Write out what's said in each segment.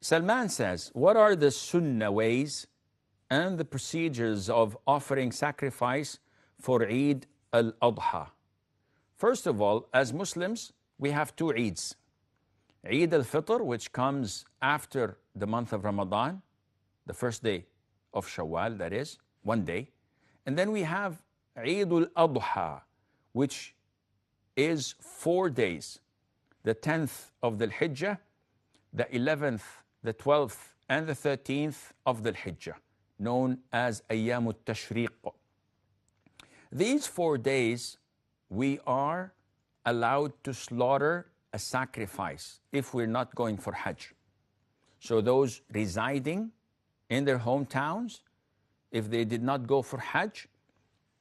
Salman says, what are the Sunnah ways and the procedures of offering sacrifice for Eid Ul Adha? First of all, as Muslims, we have two Eids. Eid al-Fitr, which comes after the month of Ramadan, the first day of Shawwal, that is, one day. And then we have Eid Al-Adha, which is 4 days, the 10th of the Hijjah, the 11th, the 12th, and the 13th of the Hijjah, known as Ayyam al-Tashriq. These 4 days, we are allowed to slaughter a sacrifice if we're not going for Hajj. So those residing in their hometowns, if they did not go for Hajj,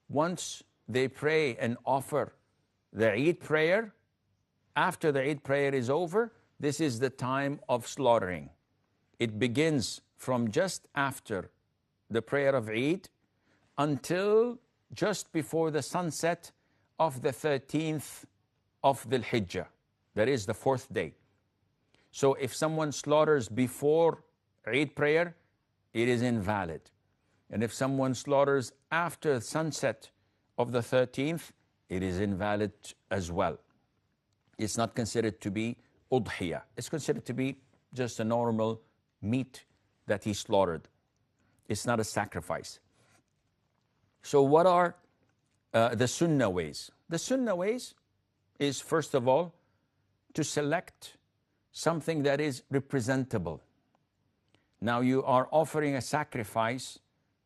once they pray and offer the Eid prayer, after the Eid prayer is over, this is the time of slaughtering. It begins from just after the prayer of Eid until just before the sunset of the 13th of the Hijjah. That is the 4th day. So if someone slaughters before Eid prayer, it is invalid. And if someone slaughters after sunset of the 13th, it is invalid as well. It's not considered to be Udhiya. It's considered to be just a normal meat that he slaughtered. It's not a sacrifice. So what are the Sunnah ways? The Sunnah ways is, first of all, to select something that is representable. Now you are offering a sacrifice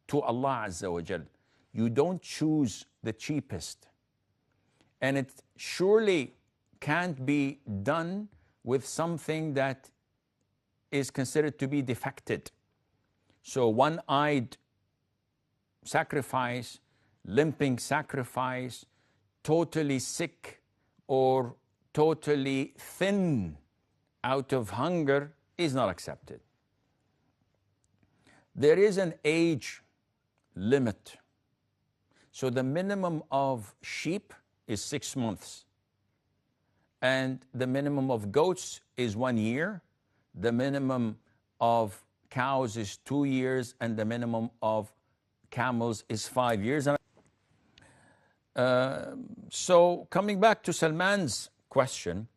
to Allah Azza wa Jal. You don't choose the cheapest. And it surely can't be done with something that is considered to be defected. So one-eyed sacrifice, limping sacrifice, totally sick or totally thin out of hunger is not accepted. There is an age limit. So the minimum of sheep is 6 months. And the minimum of goats is 1 year. The minimum of cows is 2 years. And the minimum of camels is 5 years. So coming back to Salman's question,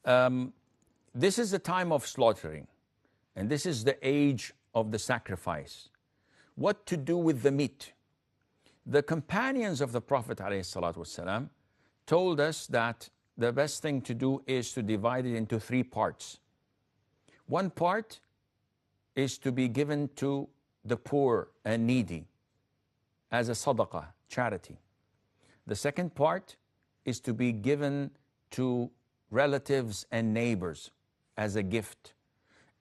this is the time of slaughtering. And this is the age of the sacrifice. What to do with the meat? The companions of the Prophet ﷺ told us that the best thing to do is to divide it into 3 parts. One part is to be given to the poor and needy as a sadaqah, charity. The second part is to be given to relatives and neighbors as a gift.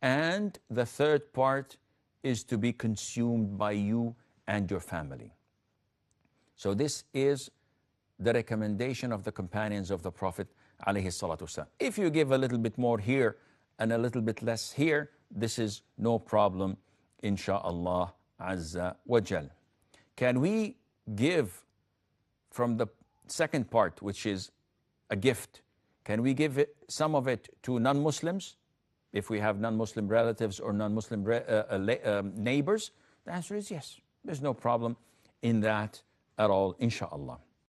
And the third part is to be consumed by you and your family. So this is the recommendation of the companions of the Prophet ﷺ. If you give a little bit more here and a little bit less here, this is no problem, insha'Allah Azza wa Jal. Can we give from the second part, which is a gift, can we give some of it to non-Muslims? If we have non-Muslim relatives or non-Muslim neighbors, the answer is yes. There's no problem in that at all, insha'Allah.